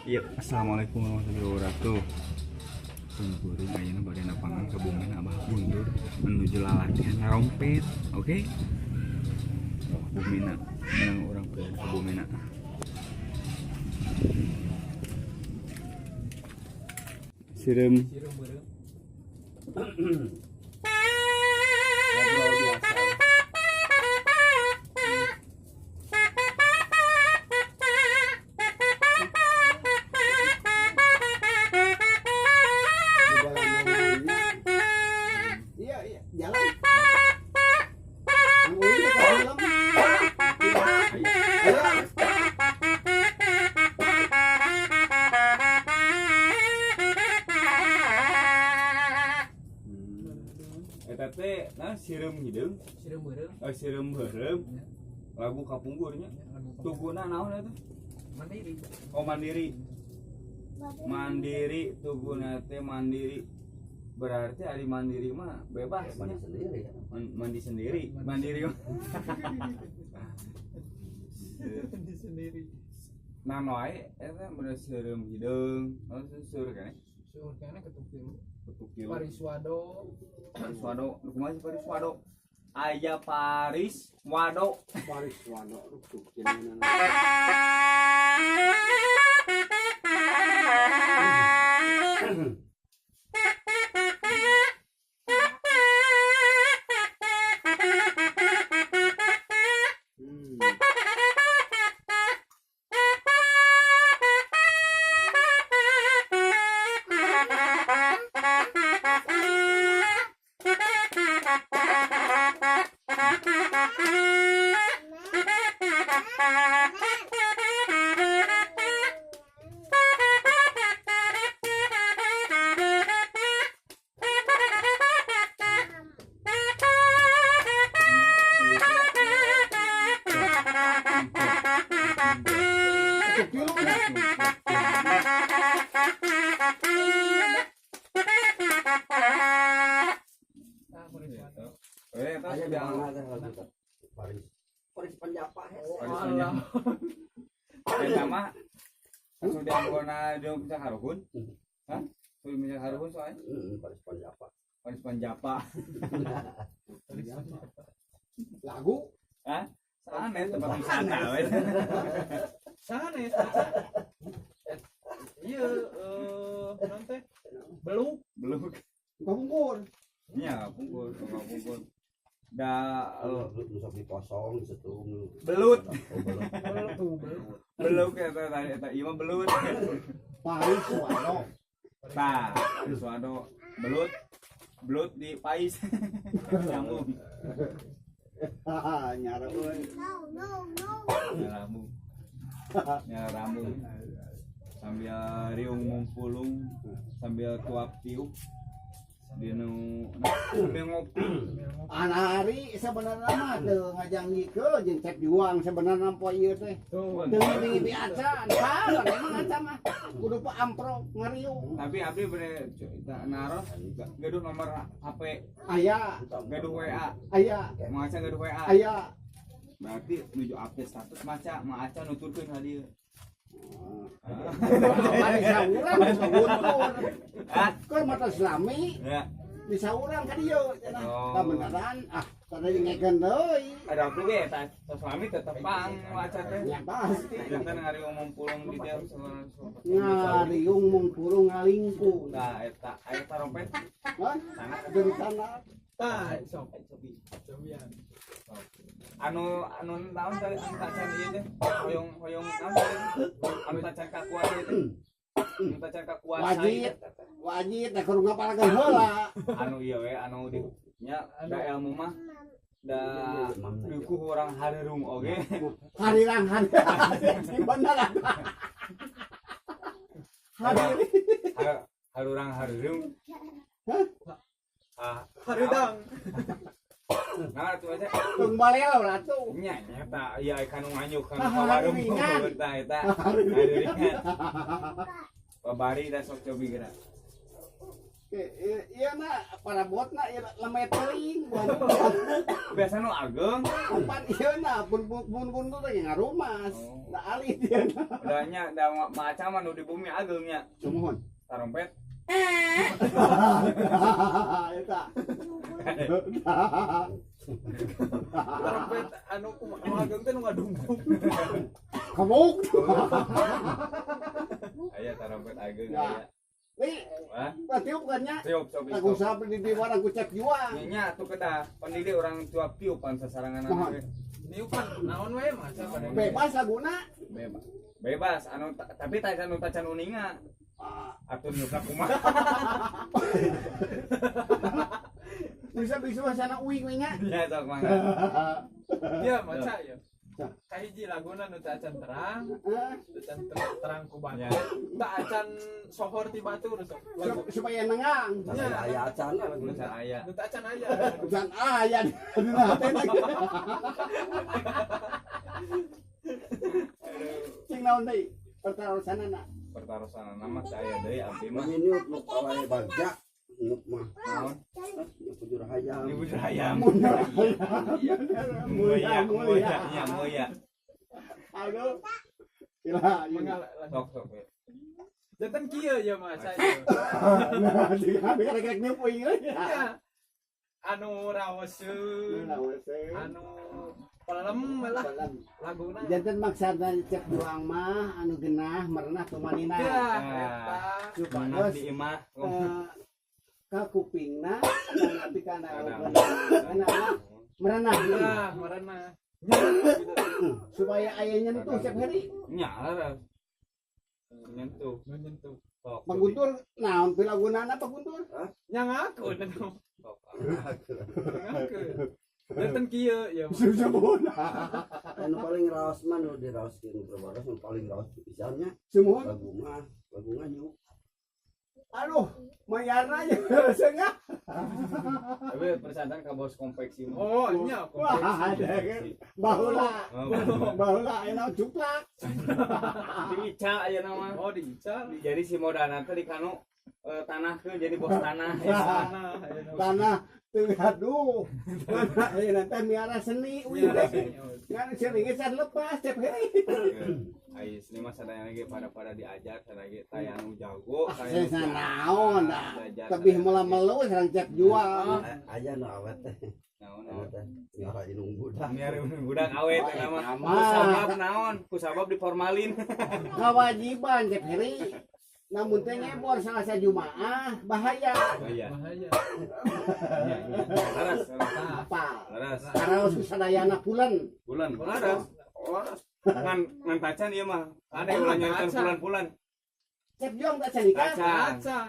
Iya, assalamualaikum warahmatullahi wabarakatuh. Tunggurin ayeuna bade napangan ka bumi Abah Bundur menuju lalakian rompet. Oke? Oh, bumina menang orang pergi ka bumina. Sireum. Ngobrol biasa. Eta teh nah sireum hideung, sireum heureum. Lagu kapungkurnya. Tuguna naon eta? Mandiri. Oh, mandiri. Mandiri tuguna teh mandiri. Berarti ari mandiri mah bebas mandi sendiri ya. Mandi sendiri. Mandiri. Mandi sendiri. Nano ae eta bener sireum hideung. Oh, seueur kan? Seueur kana ketukil. Ketukil. Pariswado. Pariswado, kumaha sih Pariswado? Aya Pariswado. Pariswado ketukil. Aja Paris Panjapa sama sudah pernah dia bisa haruhun, hah? Sudah bisa haruhun soalnya? Paris Panjapa. Paris Panjapa. Lagu? Hah? Sana tempat wisata, wes. Sana ya. Iya, nanti belum. Kapungkur. Iya, pungkur. Da Nusok dipotong setung. belut. Belum. Belut eta ieu mah belut. Pariswado. Tah, Pariswado belut di pais. Nyambung. Nyara euy. Nyarambung. Sambil riung mumpulung, sambil tuap tiup. Sambil ngopi. Anari sebenarnya mah teu ngajanggikeun jeung cek juang sebenarnya poe ieu teh. Tuh. Teu ngibi acan, kan emang acan mah kudu pa amprok ngariung. Tapi abdi bener naros gaduh nomor HP, Aya, gaduh WA, aya, maca gaduh WA. aya. Berarti nuju update status maca maaca nuturkeun hadieu. Mari saurang sauntur. Ah, Kan mata Islami ya. di saurang ka dieu cenah. Oh. Da beneran kada dingekeun deui. Ada apa ge eta suami tetepang maca teh. Ya pasti. Jangan ngari ngomong pulang di dia Ngariung mung purung ngalingku. Nah, eta rompet. Hah? Dari sana. Tah, sobian. Anu naon tadi anu tacan ieu teh hoyong naon tadi anu tacan kakuat ieu teh anu tacan kakuat Wajib teh kudu ngapalkeun heula. anu ieu we anu di nya da ilmu mah da duku orang harerum oge Harirang bener. Harir. harurang harerum Haridang. nah atuh teh Tung baleo lah tuh. nya nyata ieu aya kanu nganyuk kanu Harerum kawarung ingat. eta harerum babari da sok cobi geura Iya nak, para bot nak ya lemetering, bukan Biasa nu ageng. umpan iya nak, pun tuh yang ngarumas, nak alih dia nak. Udahnya da macam anu di bumi agengnya. Cumohon. Tarompet. Eta. Trompet anu ageng teh nu ngadungdung. Kabuk. Aya tarompet ageng Ya. aya. Nih, Hah? tiup kan nya? Tiup sok Aku sabar di warang ku cek juang. Nya tuh kedah pendidik orang tua tiupan sasarangan Mohon. anu. Niupan naon we maca pada. Bebas laguna. Bebas. Bebas anu tapi tacan uninga. Atur nyukna kumaha. Bisa sana uing nya. Ya sok mangga. Iya maca ya. Kahiji laguna nu teu acan terang, teu acan terang ku batu. Teu acan sohor ti batur sok. Lagu Supaya nengang. Aya acana lagu Bisa aya. nu teu acan aya. Dan ayah di hati lagi. Cing naon deui? Pertarusan nak. Pertarusan nama saya deui abdi mah. Minut nu kawai bagja nu mah Naon? nu bujur hayam. Ini bujur ayam. Mulia. Iya mulia. Aduh. Gila. Mangga Sok sok. we. janten kieu ya maca ya. Nah, dikira-kira niup uing we. Iya. Anu raweseun, anu pelem lah laguna. Jantan maksudna cek juang mah anu genah merenah tumanina. Ya, Nah. eta. Supaya Mana di imah. ka kupingna tapi kana Kadang. merenah Ya, marana. Gitu. supaya ayahnya itu setiap hari Nyala. Nyentuh. Menyentuh. Sok. paguntur naon pilagunana paguntur Nyangakeun anu. Sok. Nyangakeun. Janten kieu ya. sebun Anu paling raos mah nu diraoskeun perbaros nu paling raos pisannya semua lagu mah nyuk. aduh mayarna aja sengah Tapi persatuan ka bos konveksi mah. Oh, nya wah ada kan baheula Oh, baheula aya juplak Di Ica aya nama. Oh, diical. Jadi si modana teh di kanu tanah ke jadi bos tanah. Sana. tanah teu aduh mana aya teh miara seni uing teh ngan sering geus lepas setiap hari Ai sini mah sadaya lagi pada diajar sadaya lagi tayang jago saya naon dah tebih meula-meulu sareng cek jual Aya nu awet teh. naon Anu teh nyara inung budak. biar budak awet teh nama Sama. kusabab naon kusabab diformalin kewajiban cek hari namun teh ngebor salah Jumaah bahaya iya Bahaya. laras apa laras karaos sadayana pulen bulan laras ngan tacan ieu mah ada yang nyanyikan bulan-bulan cek juang tak canika tacan Acan.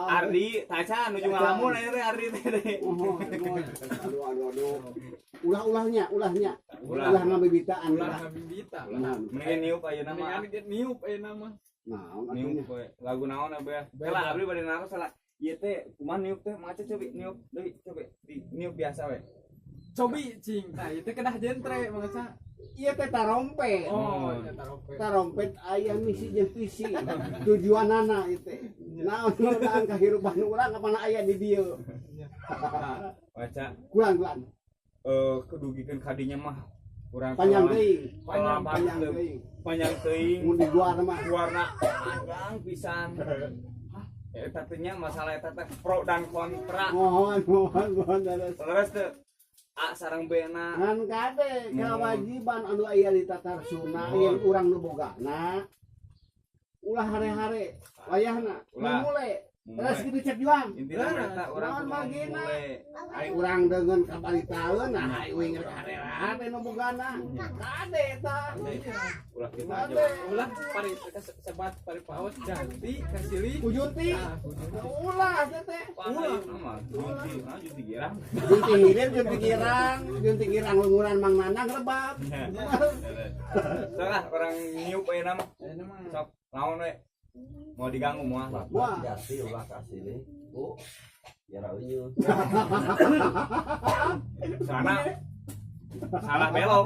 Ardi tacan ujung ngalamun akhirnya Ardi teh aduh ulahnya Ulah. ngabibitaan Ulah ngabibita. mendingan niup ayeuna mah Mendingan dia niup aya nama. nah niup we. Lagu naon abah lah abdi bade naros salah ieu teh kumaha niup teh maca cobi niup deui cobi di niup biasa we Cobi cing, tah ieu teh kedah jentre mangsa. iya teh tarompet Oh, nya tarompet. tarompet aya misi jeung visi tujuanana itu naon ngeudaan kahirupan urang kapana aya di dieu baca kulan kedugikeun kadinya mah urang panjang teuing Panjang. panjang teuing mun di luar mah warna panjang pisan eta teh nya masalah eta teh pro dan kontra mohon terus terus teh A sareng B na kan kade kewajiban anu aya di tatar sunah yang urang nu bogana ulah hare-hare wayahna Ulah. mulai terus kitu cek juang intina eta urang naon magina? mulai ai urang dengan kabaritaeun nah ai uing hare-hare nu bogana kade eta ulah kita kade aja Ulah pari sebat pari paus janti kasili. ujunti Ah, kudu. ulah teh ulah nama junti girang junti hilir junti girang lunguran mang nanang rebab sok ah orang niup aja nama Aya nama. sok naon we mau diganggu moal Wah. Jati ulah kasih deh. Bu. Ya raunyu. sana salah belok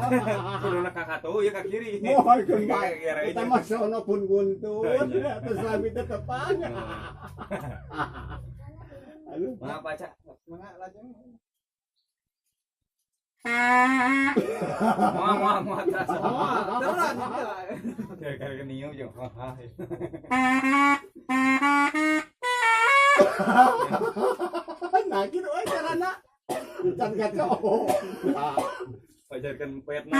kuduna ka katu ya ka kiri mohon kembali Kira-kira kita ini. mah sono pun guntut terus lami tetepan Aduh. Mangga paca. Mangga lajeng. Moal terasa. Terang. Gara-gara niu jeung. Nah gitu aja carana. Can kacau. Pajarkan petna.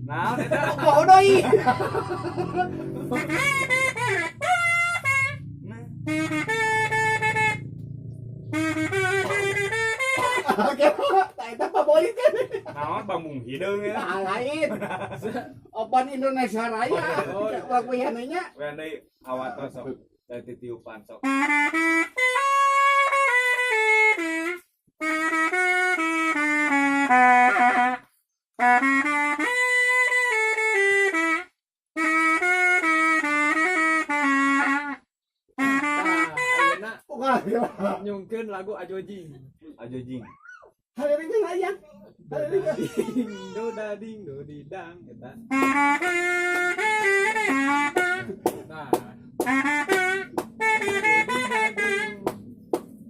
Nah, udah. Kau doi. Oke, tak itu favorit kan? Naon bambung hideung ya. Nah, lain. Open Indonesia Raya. Lagu nya. Wean deui awat tos sok. Teh titiupan sok. Ayeuna nyungkeun lagu Ajojing. Ajojing. Hari ini layang. Hari ini. Ding do dading do didang eta. Nah.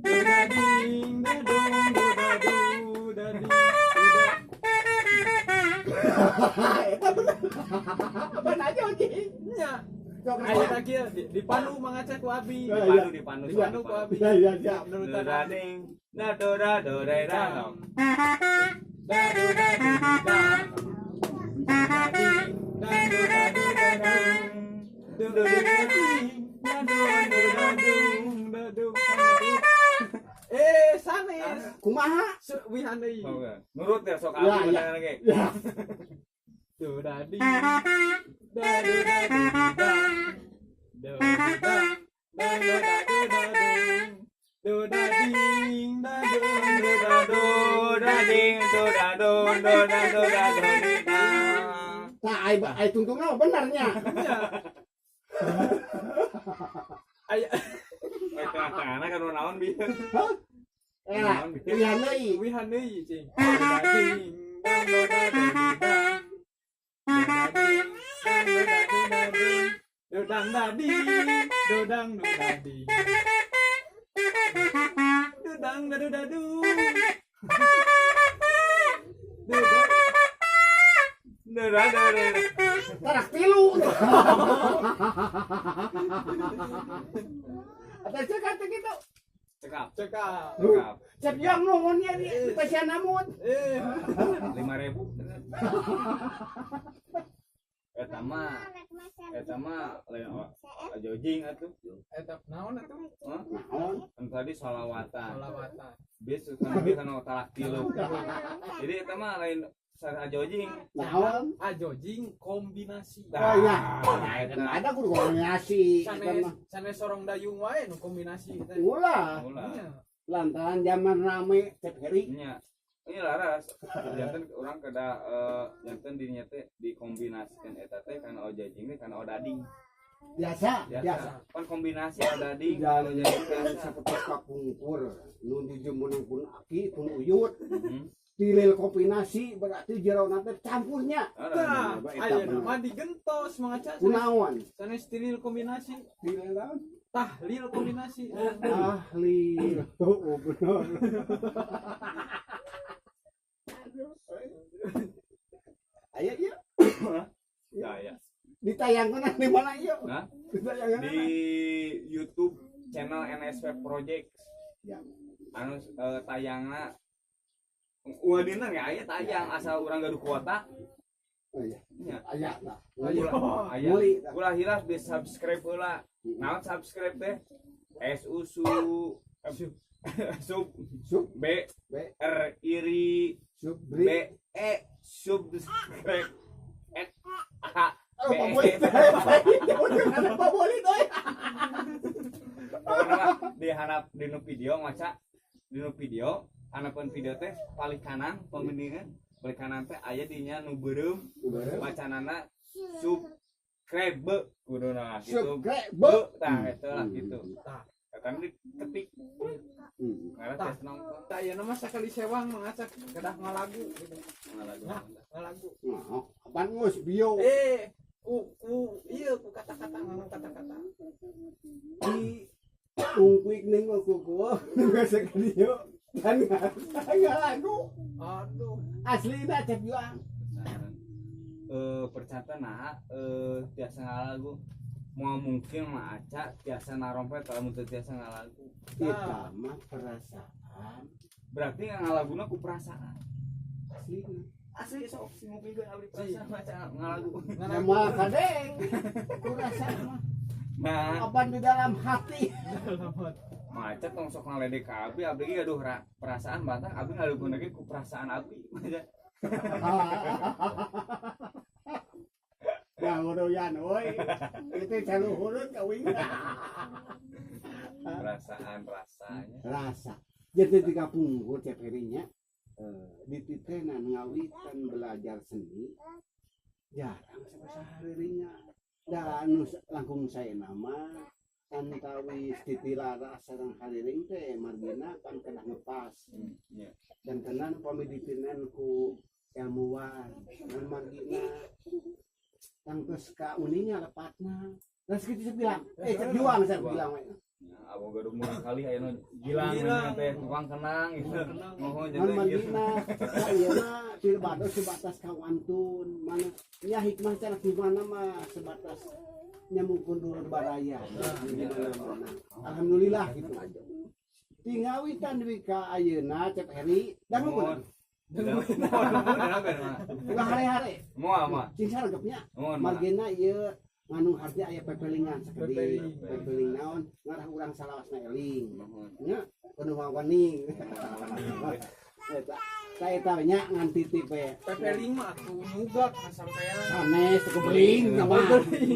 Do dading do dong do dadu dading do. Eta bener. Bener aja anjing. Nya. Sok Ayeuna kieu dipandu mangacak ku abi. Dipandu. Dipandu ku abi. Ya. Menurut Dading. Dada dada. Dadu dadu didang. Dading dadu dadu dadang. Do do dading dadu dadu dadu dadu. Sanes. Kumaha? Wihan deui. Nurut ya sok Ya, abi ya. beneran ge. Ya. Do dading dadu dadu didang. Do didang dadu dadu dadung. Do dading dadu dadu Dading dodado dodado Nah, ai tungtungna benernya. Aya tengah-tengahna kan naon bi. Ya, pilihan deui. wihan deui cing. Dading dadu dadu didang. Dading dadu dadu dadung. Dodang dading dodang do dading. Dodang dadu dadu. Dodang Dodado. Tarak tilu. Ada cekat gitu. Cekap. cekap. Cekap. Cep yang nuhunnya di pasien namun. 5.000. Eta mah lain ajojing atuh. Eta naon atuh? Hah? Naon? Kan tadi salawatan. Salawatan. Bis kan talak tilu. Jadi eta mah lain sar ajojing. Naon? Ajojing kombinasi. Oh iya. Eta Ada kudu kombinasi. Sanes sorong dayung wae nu kombinasi teh. Ulah. Iya. Lantaran zaman rame cep heri. nya. Ini laras. Janten orang kada janten dirinya teh dikombinasikan eta teh kana ojajing teh kana odading. Biasa. Kan kombinasi odading Dan ojajing. seperti kapungkur. Nu dijemunang pun aki pun uyut. Hmm. Tilil kombinasi berarti jero nanti campurnya. Nah, ayeuna mah digentos mangaca. Kunaon? Sanes tilil kombinasi, Tilil naon? tahlil kombinasi. Ahli. Oh, benar. Ayo ya. Ya ya. Ditayangkan di mana yuk? Hah? Ditayangkan Di YouTube channel NSP Project. Ya. Anu tayangna wadina ya aya tayang asal urang gaduh kuota. Oh iya. Nya. Aya lah. Aya. Muli. Ulah hilas di subscribe heula. Naon subscribe teh? SUSU sub Sub B B R iri sub B bri. E subscribe X A Oh, favorit. Ada favorit oi. pokoknya mah di handap dinu video maca dinu video hanapeun video teh paling kanan pembandingan balik kanan teh aya dinya nu beureum Beureum. wacanana subscribe kuduna gitu Subscribe. tah eta lah gitu tah kan diketik karena Tah. tes nongkrong Ayeuna mah sakali sewang mangacak kedah ngalagu gitu. Ngalagu. Nah, apaan mus bio Iya ku kata-kata ngomong kata-kata. di ungkuik ning ku nggak sekaliyo kan nggak lagu Aduh. aslinya cek juang percata nah tiasa ngalagu mau mungkin mah aca tiasa narompet kalau mun tiasa ngalagu kita mah perasaan berarti ngalaguna ku perasaan aslinya asli sok si mungkin gue abdi perasaan maca ngalagu nama kadeng perasaan mah nah apa di dalam hati maca tong sok ngaledek ka abdi abdi ge aduh perasaan batang abdi ngalaguna ge ku perasaan abdi yang udoyan oi itu jalur huruf kawin perasaan rasanya rasa jadi tiga punggur tiap harinya di titenan ngawitan belajar seni jarang seharinya dan langkung saya nama antawis titilara sareng hariring teh margina kan kena ngepas ya dan tenan pamiditinan ku ilmuwan dan margina tangkes ka uninya lepatna terus gitu bilang juang saya bilang abo gaduh murah kali ayeuna gilang teh tukang kenang gitu mohon kan jadi margina ayeuna tidak sebatas kawantun mana ya hikmah cara gimana mah sebatas nyamukun dulu baraya alhamdulillah gitu tinggawitan di ka ayeuna cep heri dan mohon ulah hari-hari mau ama sing sarepnya mohon margina ieu nganu harti aya pepelingan sakedi pepeling naon ngarah urang salawasna eling nya penuh waning eta saya eta nya ngan titip we Pepeling mah atuh nyugak sampean. sanes teu beling nama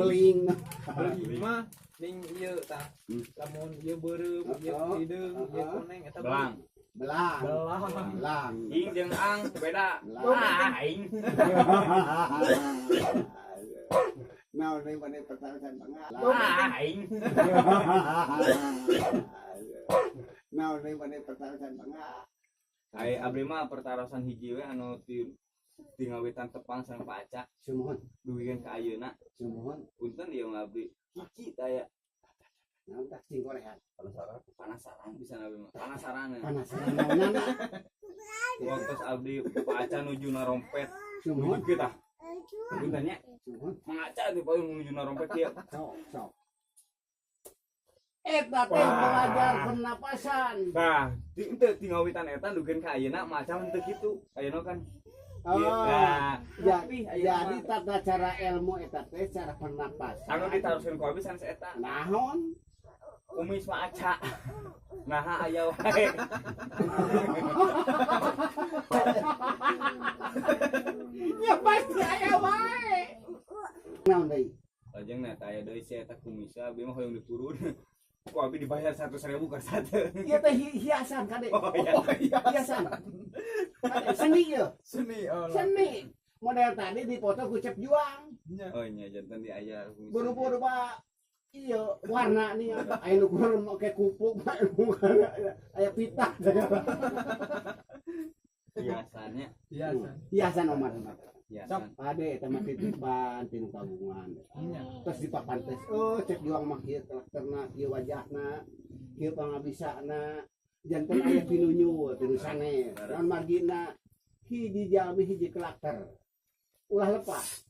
beling Beling mah ning ieu tah. Lamun ieu beureum, ieu hideung, ieu koneng eta belang belang belang. belang ing jeung ang beda Belang. aing nah ini mana pertanyaan bangga aing nah ini mana pertanyaan bangga ai abdi mah pertarosan hiji we anu ti ngawitan tepang sareng paca sumuhun dugikan ka ayeuna sumuhun punten ieu ngabdi hiji taya nah tak sing korehan penasaran bisa nabi mah penasaran panasaran naonana waktu abdi paca nuju narompet sumuhun kita puntennya sumuhun mengaca di paling menuju narompet ya sok eta teh belajar pernapasan nah teu tingawitan eta dugikan ka ayeuna macam teu kitu ayeuna kan oh nah jadi tata cara ilmu eta teh cara pernapasan anu ditaroskeun ku abdi sanes eta naon kumis mah aca nah aya wae ya pasti aya wae naon deui lajeng na taya deui si eta kumis abdi mah hoyong diturun ku abdi dibayar 100.000 ka sate ieu teh hiasan kade oh iya hiasan Kade, seni ieu Seni seni model tadi dipoto ku cep juang oh nya jantan di aya kumis buru-buru pak iya warna nih aya nu kurang make kupuk aya pita biasanya biasa. hiasan omar biasa ade eta mah titipan tinu kagungan terus di papan tes oh cek juang mah kieu karakterna kieu wajahna kieu pangabisana janten aya pinunyu tinu sanes naon margina hiji jalmi hiji karakter ulah lepas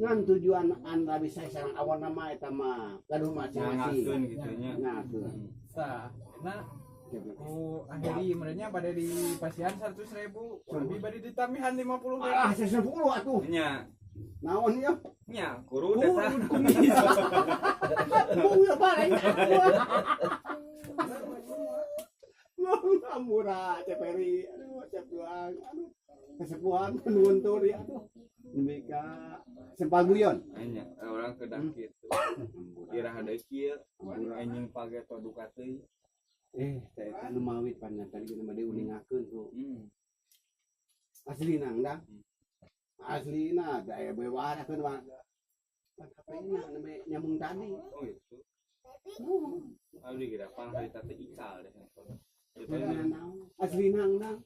ngan tujuan anda bisa sareng awan nama eta mah gaduh masing-masing ngakeun gitu nya ngakeun Tah, nah ku akhiri merenya pada di pasian 100.000, lebih pada ditamihan 50.000. ah 10 atuh nya naon ya nya kurun eta mung ya bareng murah ceperi aduh cep doang aduh kesepuhan nuhun turi aduh mereka sempaguyon nya orang kedah kitu kira ada kieu anjing page toduka teuy teh eta nu mawit panna tadi geus mah diuningakeun tuh Aslina ndang. Aslina daya bewara kan mah. HP-nya nyambung tadi. Oh itu. Aduh dikira pan hari tadi ikal deh handphone. Aslina ndang.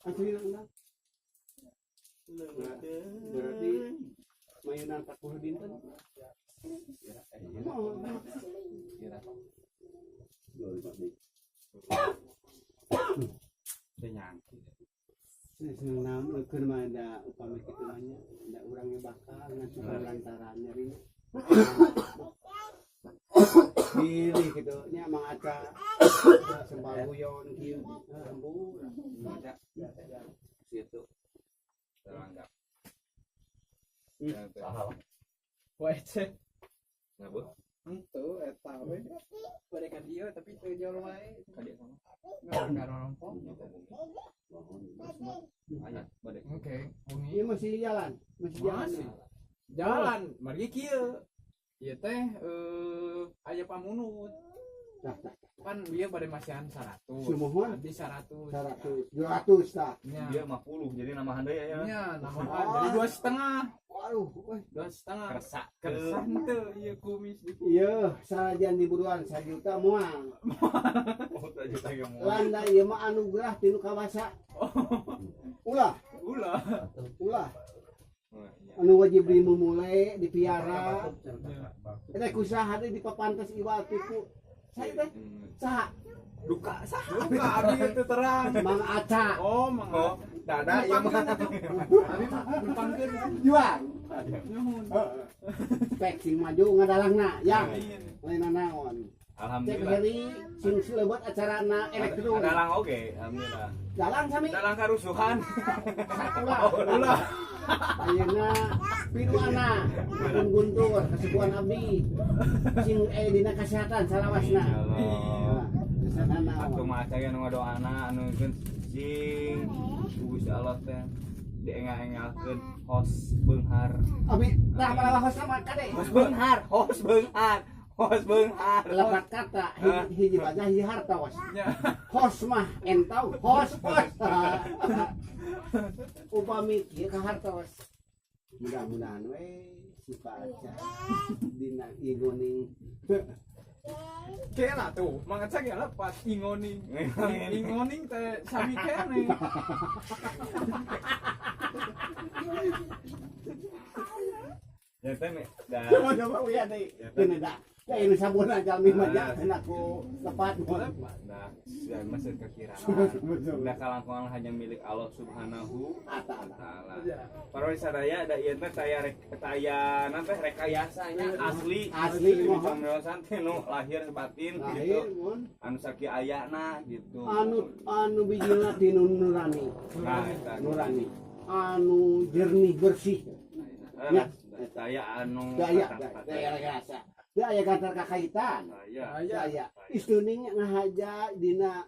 Aslina ndang. Berarti mainan 40 dinten. Kenyang. Senang nama keur mah ada upami kitu mah nya da urangnya bakal ngan suka lantaran nyari. Pilih gitu nya Mang Aca. Sembaguyon kieu embur. Ada. Situ. Teranggap. Salah. Wae cek. Ngapa? Henteu eta we. Bade ka dieu tapi teu jauh wae. Ka dia sama. Enggak rompong. Ayat bade. Oke, bunyi. Ieu masih jalan, masih jalan. Masih. Jalan, mari kieu. Ieu teh aya pamunut. Tah tah Kan dia pada masihan 100. Sumohon? Habis 100. 100, 200 tah. Nya. Dia 50 jadi nama handai ya. Nya, namahan jadi 2,5. Waduh, weh. 2,5. Kersak. Kersah henteu ieu kumis di Ieu sajan di buruan 1 juta moal. Oh, tak juta ge mau. Landa ieu mah anugerah tinu kawasa. Ulah, Ulah. ulah. Oh, iya. Anu wajib dimulai dipiara. Eta kusaha deui dipapantes iwal tipu. Saya teh saha? Duka sah. Buka abi itu terang. Mang Aca. Oh, mang. Oh, dada ieu mah. Abi dipangkeun. Jual. Nuhun. Spek sing maju ngadalangna, yang lain naon. Cek Alhamdulillah. heri sing silebet acarana elektron. Dalang oge, alhamdulillah. Dalang sami. Dalang karusuhan. Ulah. Ulah. Ayeuna pinuana pun guntur kesepuan abdi sing dina kesehatan salawasna. Insyaallah. Kesehatan Atuh naon? mah aya nu ngadoana anu sing Gusti Allah teh dienga-engakeun hos beunghar. Abi tah balawa host sama kade. Hos beunghar, hos beunghar. Hos beunghar. Lepat kata hiji baca hiji hartos. Nya. Hos mah entau hos. Upami kieu ka hartos. Mudah-mudahan we si Pak Aca dina igoning Kena tuh, mangga ge lepas ingoning. Ingoning teh sami keneh. Ya teh da coba uya deui. Teu da. Da ini sabuna jalmi mah ja kena ku lepat. Nah, sudah masih kekiraan. Udah kalangkungan hanya milik Allah Subhanahu wa taala. Para sadaya da ieu teh taya nanti rekayasanya asli pemrosan teh nu lahir batin gitu. Anu saki ayana gitu. Anu bijilna tinu nurani. Nah, eta Nurani. Anu jernih bersih. nah, saya anu Daya rasa. Daya kantor kakaitan. Daya. Istuning ngahaja dina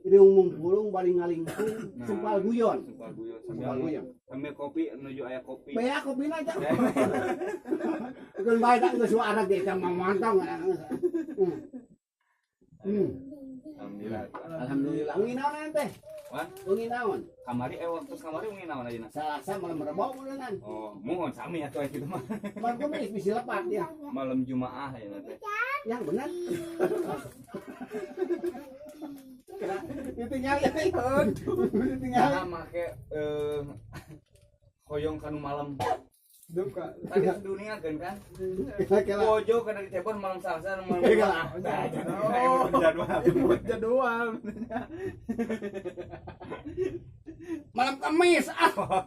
riung mungpulung balik ngalingkung sempal guyon. Sumpah guyon Sempal guyon. sambil kopi menuju aya kopi. Bea kopi aja. Keun bae da geus suara ge eta mamantong. Alhamdulillah. Alhamdulillah. Wengi naon teh? Wah, Wengi naon? kamari waktu kamari mungkin naon ayeuna? Salasa malam Rebo meureunnan. Oh, mohon sami atuh kitu mah. Malam Kamis bisa lepat ya. Malam Jumaah ayeuna teh. Yang benar. Ditinggal ya. Ditinggal. Nah, make hoyong kanu malam. Duka. Tadi dunia kan? Kela. Bojo kana di telepon malam Selasa malam Kela. Jumaah. Jadwal. Buat jadwal. Malam Kamis.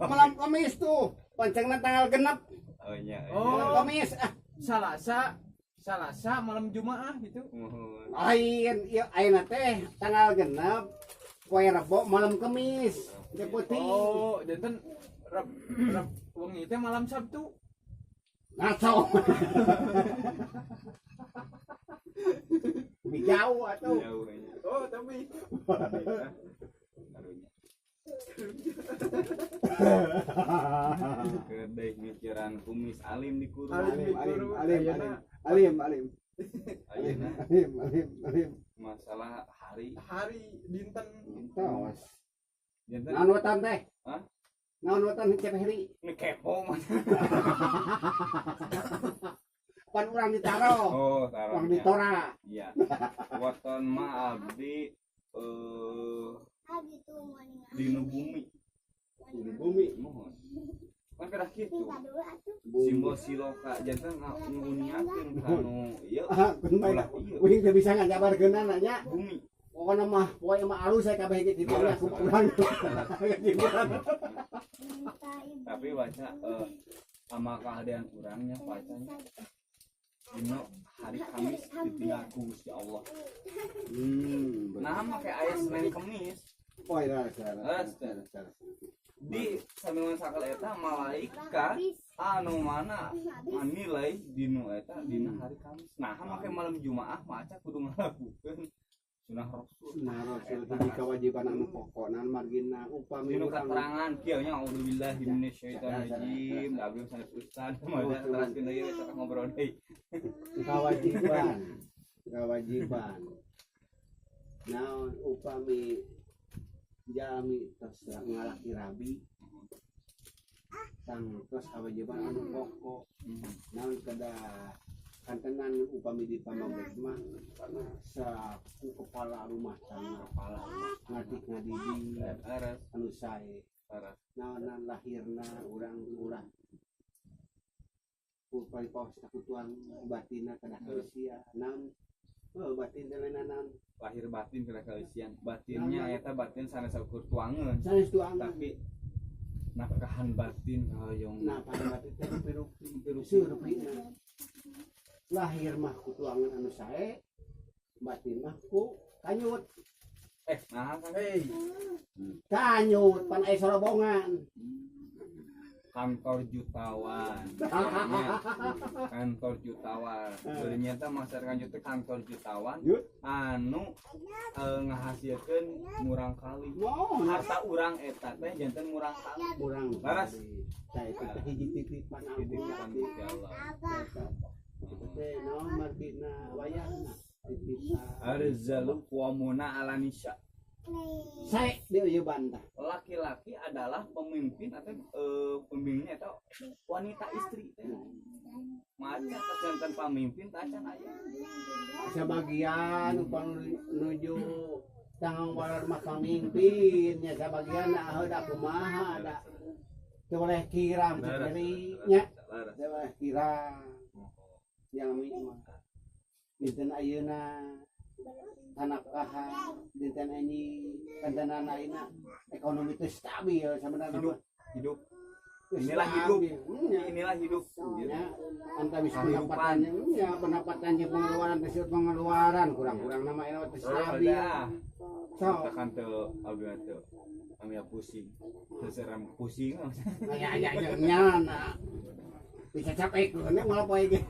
Malam Kamis tuh. Pancengna tanggal genep. Oh iya. Malam Kamis. Salasa malam Jumaah gitu. Mohon. Lain ieu ayeuna teh tanggal genep. Poe Rebo malam Kamis. Deputi. Oh, janten rep wengi teh malam Sabtu. Ngaco. Lebih jauh atuh. Jauh kayaknya. Oh, tapi Kedai mikiran kumis alim di kurung. Alim. Ayeuna Alim. masalah hari hari dinten Tos. janten Anu teh? Hah? naon watan cepehri Ini kepo mah. pan urang ditaro Oh, urang taruhnya. ditora Iya. Waton mah abdi dinu bumi. di bumi Mohon. Kan kada kitu. bumi Simbol siloka jantan nguniakeun kanu ieu kun bae ulah ieu uing teu bisa ngajabarkeun nya bumi. pokona mah poe mah alus saya kabeh gitu nya aku urang Tapi baca sama keadaan kurangnya bacanya dino hari Kamis ditinggal ku Gusti Allah. Nah, make aya Senin Kamis poe lah di sambil sakal eta malaikat anu mana nilai dino eta dina hari Kamis. Nah, make malam Jumaah maca kudu ngalakukeun sunah Rasul. nah rasul jadi kewajiban anu pokokna margina upami Dino urang keterangan kieu nya auzubillahi minasyaitonirrajim. Da abdi sanes ustaz mah teraskeun deui eta ngobrol deui. kewajiban naon upami jalmi tos ngalaki rabi tang tos kewajiban anu pokok naon kada kantenan upami di pamabek mah sa ku kepala rumah tangga kepala ngadik ngadidi Aras anu sae aras naonan lahirna urang ulah upami paus takutuan batina kada kausia naon batin delena naon lahir batin kada kaeusian. Batinnya eta batin sanes ukur tuangeun. sanes tuang Tapi nafkahan batin hoyong nah pada batin teh piru surupina lahir mah ku tuangan anu sae batin mah ku kanyut nah kan kanyut pan aya sorobongan kantor jutawan. Kantor jutawan. Ternyata masyarakat juta kantor jutawan anu ngahasilkeun murang kali. Harta urang eta teh janten murang kali. urang Laras. sae teh hiji titipan Titipan Gusti Allah. teh naon margina wayahna titipan Arzalu qawmuna ala nisa. sae di ieu bantah Laki-laki adalah pemimpin atau pemimpinnya atau wanita istri teh. Maca janten pemimpin tacan aya. sebagian upang nuju tanggung walar mah pamimpin nya sebagian da kumaha da teu boleh kiram sendiri nya teu boleh kiram jalmi mah dinten ayeuna tanapkahan dinten ini kantenan ayeuna ekonomi teh stabil sebenarnya Hidup. Teu Inilah hidup. stabil. Nya. Inilah hidup. Ya, anta bisa Kehidupan. pendapatannya, ya pendapatannya pengeluaran tersebut pengeluaran kurang-kurang nama ini teh stabil. So, Tekan teu abi teu. Kami pusing. Terseram pusing. ya nyana. Bisa capek ku nek malah poe ge.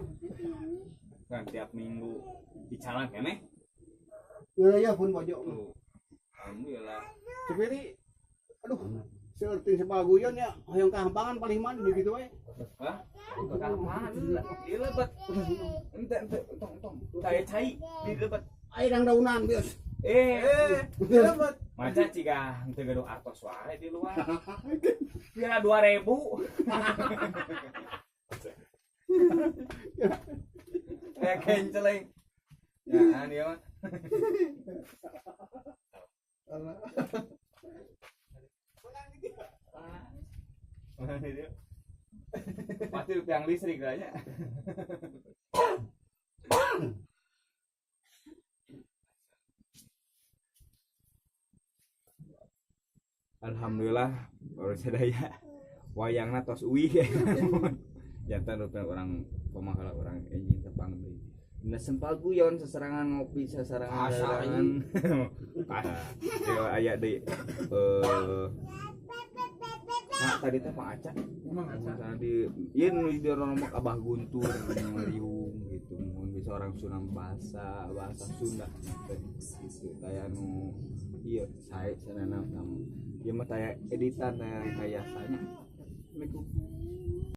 Kan tiap minggu dicalan keneh. Ya pun bojo. Tuh. Alhamdulillah. Sepiri aduh, seperti sebaguyan ya, hoyong kahampangan paling mana di gitu we. Hah? Kapan? Dilebet. Ente tong. Cai dilebet. Ai dang daunan bios. Dilebet. Maca ciga teu gaduh artos wae di luar. Kira 2000. Kenceleng. Ya, dia mah. Pasti tiang listrik kayaknya. Alhamdulillah baru sadaya wayangna tos uih. Jantan rupiah orang pemakalah orang enjing tepang deui. Dina sempal guyon seserangan ngopi seserangan darangan. Aya deui nah tadi teh Pak Acak tadi ieu nu di rombak Abah Guntur ngeriung gitu mun bisa orang Sunda bahasa Sunda gitu kayak nu ieu sae cenana kamu ieu mah taya editan taya kayasanya. Assalamualaikum.